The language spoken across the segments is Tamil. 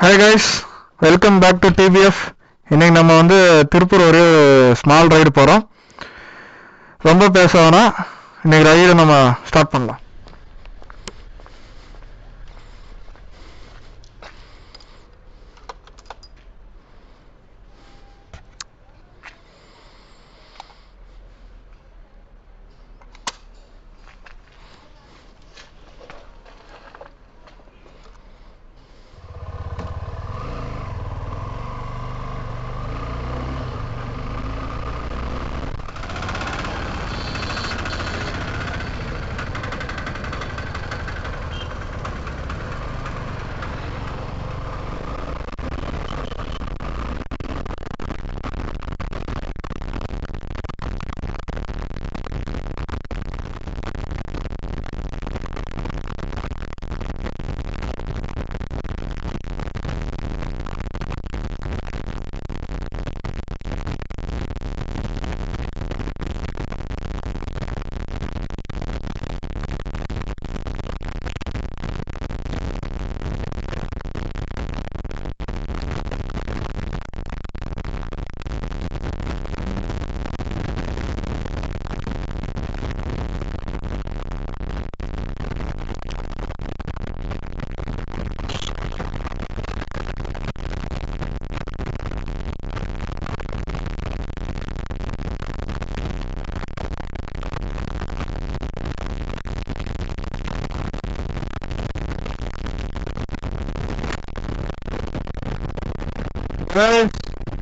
Hi guys, welcome back to TBF. இன்னைக்கு நம்ம திருப்பூர் ஒரு ஸ்மால் ரைடு போகிறோம். ரொம்ப பேச வேணாம், இன்னைக்கு ரைடை நம்ம ஸ்டார்ட் பண்ணலாம்.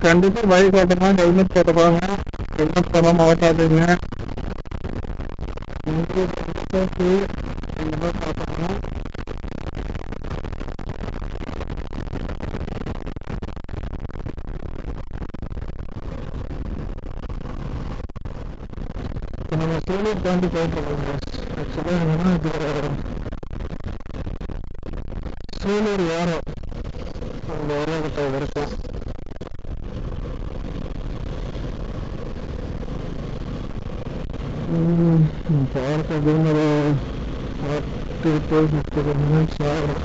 கண்டிப்பா பைக் ஓட்டமா ஹெல்மெட் போட்டுப்பாங்க. ஹெல்மெட் போடாம ஓட்டாதுங்க. நம்ம சூழல் தாண்டி போயிட்டு இருக்கோம். ஆக்சுவலா என்னன்னா இது சூழல் யாரும் அந்த உலகத்தை இருக்கும். பார்க்க அப்படின்னு ஒரு 30 மினிட்ஸ் ஆகும்.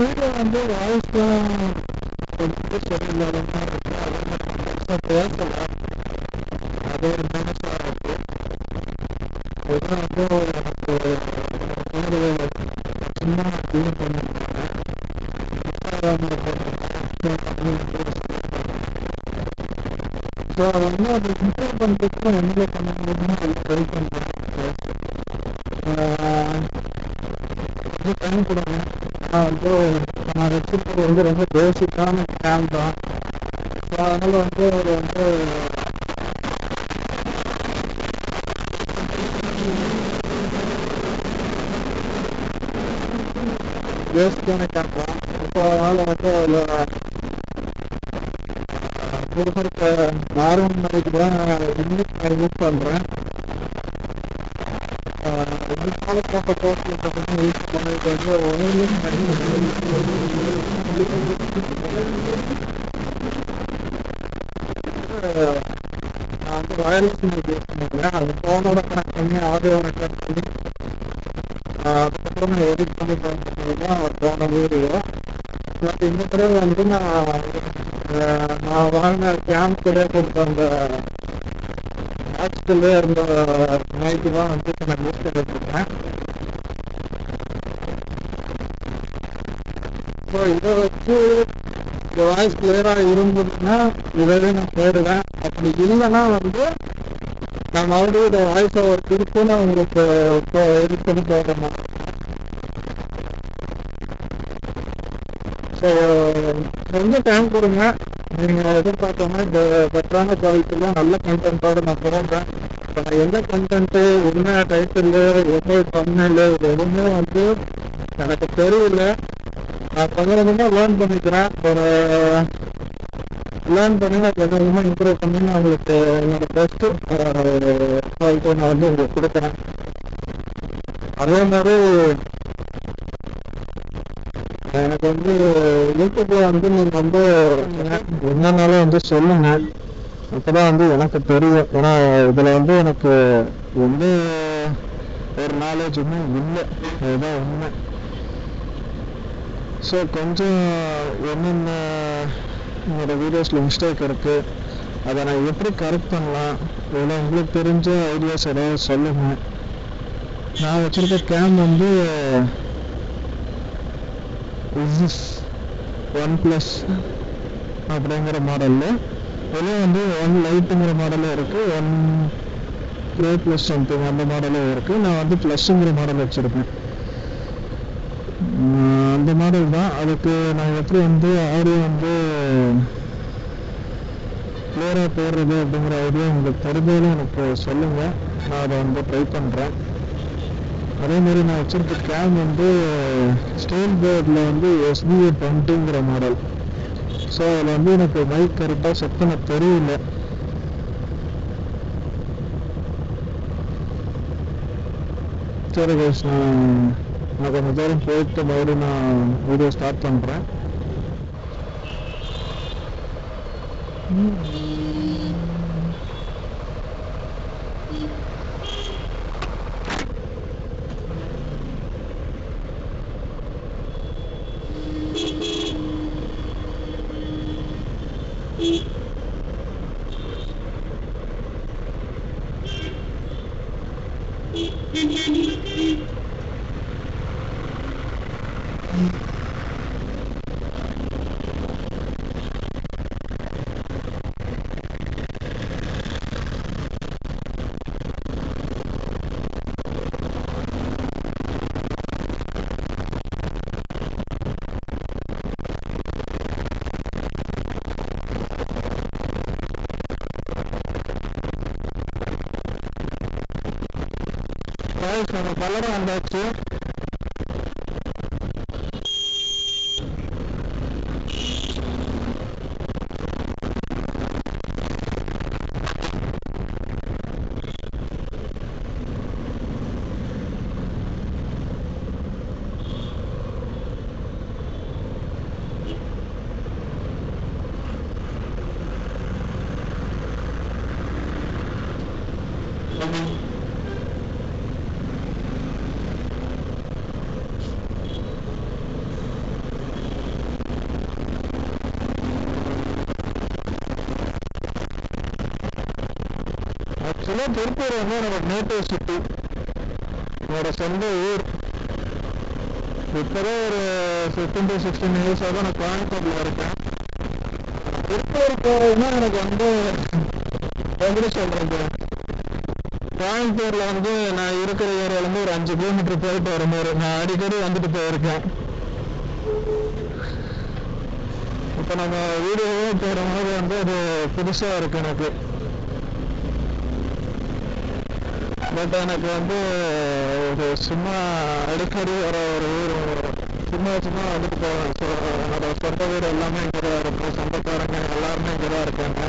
வீட்டில் வாய்ஸ் தான் கொஞ்சம் சரியில்லாதமா இருக்கு. அதே பேசல, அது ஒரு மனசாக இருக்கு. அதுதான் எனக்கு சின்ன ஃபீல் பண்ணிருக்காங்க. இன்ஸ்டாகிராமில் ஸோ அது இம்ப்ரூவ் பண்ணுறதுக்கு என்ன பண்ண முடியுமோ அது ட்ரை பண்ணுறேன். கொஞ்சம் டைம் கொடுங்க. நான் வச்சிருக்கிறது ரொம்ப பேசிக்கான கேம் தான். ஸோ அதனால ஒரு பேசிக்கான கேம் தான். ஸோ அதனால அதில் புதுசருக்கு நார்மல் மைக்கு தான் இன்னும் யூஸ் பண்ணுறேன். இதுக்காக போட்ட கோர்ஸில் பார்த்தீங்கன்னா யூஸ் பண்ணது நான் வயர்லெஸ் மைக் யூஸ் பண்ணிக்கிறேன். அது ஃபோனோட கனெக்ட் பண்ணி ஆடியோ ரெக்கார்ட் பண்ணி அதுக்கப்புறம் எடிட் பண்ணி பண்ணுறது தான் போன வீடியோ. பட் இந்த தடவை நான் வாங்கின கேம்ப்லேயே கொடுத்த அந்த ஹாஸ்டல்லே இருந்த மைக்கு தான் நான் யூஸ் பண்ணிட்டுருக்கேன். ஸோ இதை வச்சு இந்த வாய்ஸ் கிளியராக இருந்ததுன்னா இதவே நான் போயிடுவேன். அப்படி இல்லைன்னா நான் மறுபடியும் இந்த வாய்ஸ் ஓவர் திருப்பின்னு உங்களுக்கு எடிட் பண்ணி போடுறேன். ஸோ கொஞ்சம் டைம் கொடுங்க. நீங்கள் எதிர்பார்த்தோம்னா இந்த பெட்டரான குவாலிட்டியில் நல்ல கண்டென்ட்டோடு நான் போடுறேன். இப்போ நான் என்ன கண்டென்ட்டு, என்ன டைட்டில், என்ன தம்ப்நெயில், இது எதுவுமே எனக்கு தெரியல. நான் கொஞ்சம் கொஞ்சமாக லேர்ன் பண்ணிக்கிறேன். லேர்ன் பண்ணி நான் கொஞ்சம் கொஞ்சமாக இம்ப்ரூவ் பண்ணி நான் உங்களுக்கு என்னோட பெஸ்ட்டு குவாலிட்டி நான் உங்களுக்கு கொடுக்குறேன். அதே மாதிரி எனக்கு யூடியூப்ல நீங்க என்னன்னாலும் சொல்லுங்க. அப்பதான் எனக்கு தெரியும். ஏன்னா இதுல எனக்கு எந்த ஒரு நாலேஜுமே இல்லை. அதுதான் உண்மை. ஸோ கொஞ்சம் என்னென்ன என்னோட வீடியோஸ்ல மிஸ்டேக் இருக்கு, அதை நான் எப்படி கரெக்ட் பண்ணலாம், இதில் உங்களுக்கு தெரிஞ்ச ஐடியாஸ் ஏதாவது சொல்லுங்க. நான் வச்சிருக்க கேம் OnePlus அப்படிங்கிற மாடல்ல, இதுல ஒன் லைட்டுங்கிற மாடலும் இருக்கு, ஒன் Pro Plus சம்திங் அந்த மாடலும் இருக்கு. நான் ப்ளஸ்ங்கிற மாடல் வச்சிருக்கேன். அந்த மாடல் தான். அதுக்கு நான் எப்படி ஆடியோ கிளியரா போடுறது அப்படிங்கிற ஐடியா உங்களுக்கு தெரிஞ்சாலும் எனக்கு சொல்லுங்க. நான் அதை ட்ரை பண்றேன். அதே மாதிரி நான் வச்சிருக்க கேம் ஸ்டேட் போர்டில் SBA20ங்கிற மாடல். ஸோ அதில் எனக்கு மைக் கரெக்டாக செட் பண்ண தெரியல. சரி கைஸ், நான் கொஞ்சம் தூரம் போயிட்டு மறுபடியும் நான் வீடியோ ஸ்டார்ட் பண்ணுறேன். நம்ம கலரும் வந்தாச்சு. ஆக்சுவலா திருப்பூர் என்னோட நேட்டிவ் சிட்டி, என்னோட சொந்த ஊர். இப்போதான் ஒரு 15 to 16 இயர்ஸாக தான் நான் கோயம்புத்தூர்ல இருக்கேன். திருப்பூர் போறதுன்னா எனக்கு எப்படி சொல்றது, கோயம்புத்தூர்ல நான் இருக்கிற ஏரியால ஒரு 5 கிலோமீட்டர் போயிட்டு வர மாதிரி நான் அடிக்கடி வந்துட்டு போயிருக்கேன். இப்போ நம்ம வீடியோவே போற மாதிரி அது புதுசா இருக்கு எனக்கு. பட் எனக்கு ஒரு சும்மா அடிக்கடி வர ஒரு ஊர், சும்மா வந்துட்டு போவேன். ஸோ என்னோட சொந்த வீடு எல்லாமே இங்கே தான் இருக்கும், சொந்தக்காரங்க எல்லாருமே இங்கே தான் இருக்காங்க.